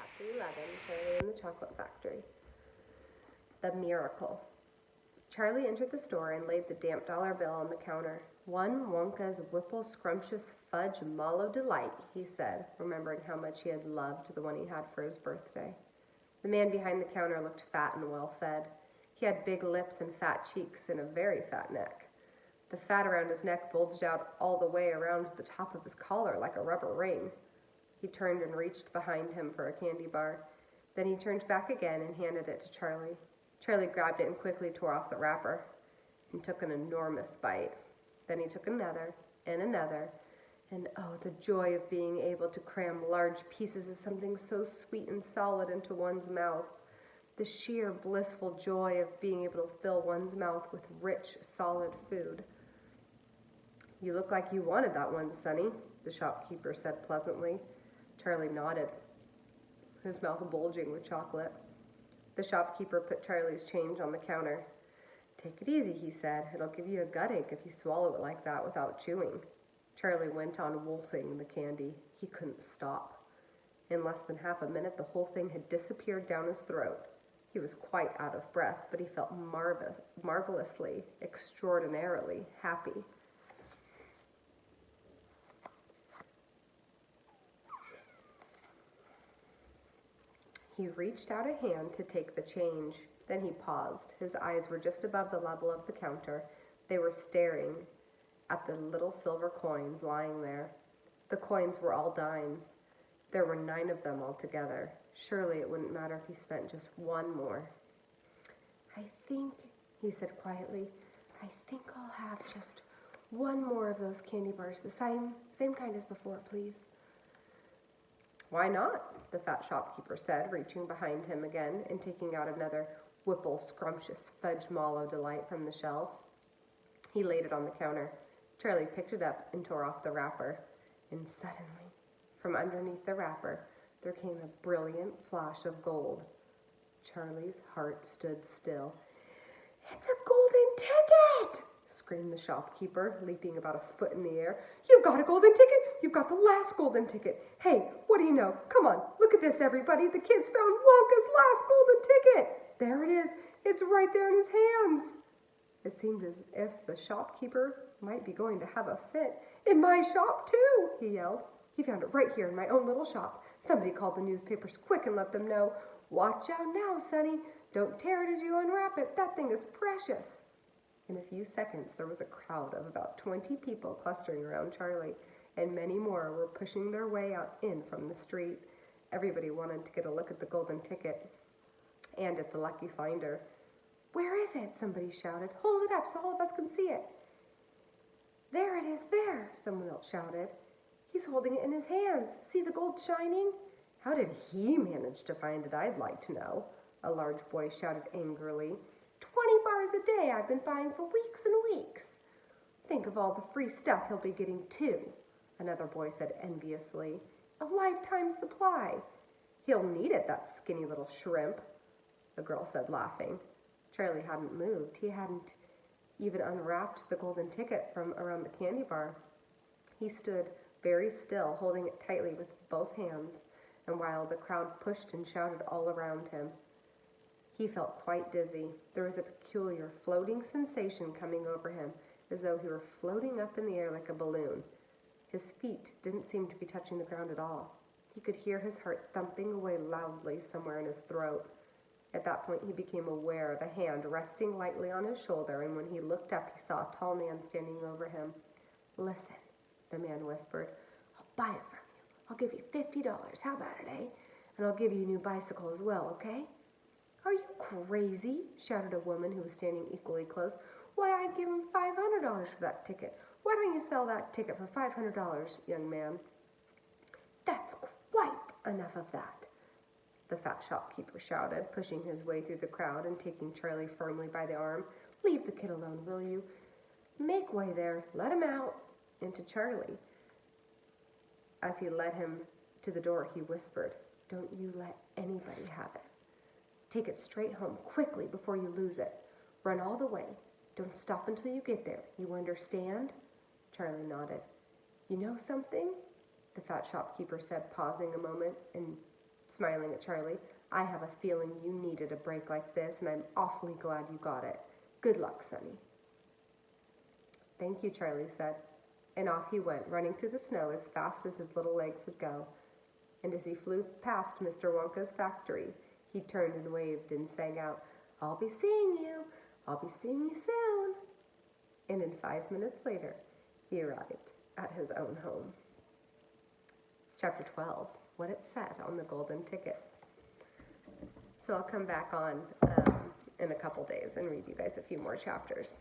Chapter 11, Charlie and the Chocolate Factory. The Miracle. Charlie entered the store and laid the damp dollar bill on the counter. "One Wonka's Whipple Scrumptious Fudge Mallow Delight," he said, remembering how much he had loved the one he had for his birthday. The man behind the counter looked fat and well-fed. He had big lips and fat cheeks and a very fat neck. The fat around his neck bulged out all the way around the top of his collar like a rubber ring. He turned and reached behind him for a candy bar. Then he turned back again and handed it to Charlie. Charlie grabbed it and quickly tore off the wrapper and took an enormous bite. Then he took another, and oh, the joy of being able to cram large pieces of something so sweet and solid into one's mouth. The sheer blissful joy of being able to fill one's mouth with rich, solid food. "You look like you wanted that one, Sonny," the shopkeeper said pleasantly. Charlie nodded, his mouth bulging with chocolate. The shopkeeper put Charlie's change on the counter. "Take it easy," he said. "It'll give you a gut ache if you swallow it like that without chewing." Charlie went on wolfing the candy. He couldn't stop. In less than half a minute, the whole thing had disappeared down his throat. He was quite out of breath, but he felt marvelously, extraordinarily happy. He reached out a hand to take the change. Then he paused. His eyes were just above the level of the counter. They were staring at the little silver coins lying there. The coins were all dimes. There were 9 of them altogether. Surely it wouldn't matter if he spent just one more. "I think," he said quietly, "I think I'll have just one more of those candy bars, the same kind as before, please." "Why not?" the fat shopkeeper said, reaching behind him again and taking out another Whipple Scrumptious Fudge Mallow Delight from the shelf. He laid it on the counter. Charlie picked it up and tore off the wrapper. And suddenly, from underneath the wrapper, there came a brilliant flash of gold. Charlie's heart stood still. "It's a golden ticket!" screamed the shopkeeper, leaping about a foot in the air. "You've got a golden ticket! You've got the last golden ticket! Hey, what do you know? Come on, look at this, everybody! The kids found Wonka's last golden ticket! There it is! It's right there in his hands!" It seemed as if the shopkeeper might be going to have a fit. "In my shop, too!" he yelled. "He found it right here in my own little shop. Somebody called the newspapers quick and let them know. Watch out now, Sonny. Don't tear it as you unwrap it. That thing is precious." In a few seconds, there was a crowd of about 20 people clustering around Charlie, and many more were pushing their way out in from the street. Everybody wanted to get a look at the golden ticket and at the lucky finder. "Where is it?" somebody shouted. "Hold it up so all of us can see it." "There it is, there," someone else shouted. "He's holding it in his hands. See the gold shining?" "How did he manage to find it, I'd like to know," a large boy shouted angrily. 20 bars a day I've been buying for weeks and weeks." "Think of all the free stuff he'll be getting too," another boy said enviously. "A lifetime supply." "He'll need it, that skinny little shrimp," the girl said, laughing. Charlie hadn't moved. He hadn't even unwrapped the golden ticket from around the candy bar. He stood very still, holding it tightly with both hands, and while the crowd pushed and shouted all around him, he felt quite dizzy. There was a peculiar floating sensation coming over him, as though he were floating up in the air like a balloon. His feet didn't seem to be touching the ground at all. He could hear his heart thumping away loudly somewhere in his throat. At that point, he became aware of a hand resting lightly on his shoulder, and when he looked up, he saw a tall man standing over him. "Listen," the man whispered. "I'll buy it from you. I'll give you $50. How about it, eh? And I'll give you a new bicycle as well, okay?" "Are you crazy?" shouted a woman who was standing equally close. "Why, I'd give him $500 for that ticket. Why don't you sell that ticket for $500, young man?" "That's quite enough of that," the fat shopkeeper shouted, pushing his way through the crowd and taking Charlie firmly by the arm. "Leave the kid alone, will you? Make way there. Let him out." And to Charlie, as he led him to the door, he whispered, "Don't you let anybody have it. Take it straight home, quickly, before you lose it. Run all the way. Don't stop until you get there. You understand?" Charlie nodded. "You know something?" the fat shopkeeper said, pausing a moment and smiling at Charlie. "I have a feeling you needed a break like this, and I'm awfully glad you got it. Good luck, Sonny." "Thank you," Charlie said. And off he went, running through the snow as fast as his little legs would go. And as he flew past Mr. Wonka's factory, he turned and waved and sang out, "I'll be seeing you. I'll be seeing you soon." And in 5 minutes later, he arrived at his own home. Chapter 12, what it said on the golden ticket. So I'll come back on in a couple days and read you guys a few more chapters.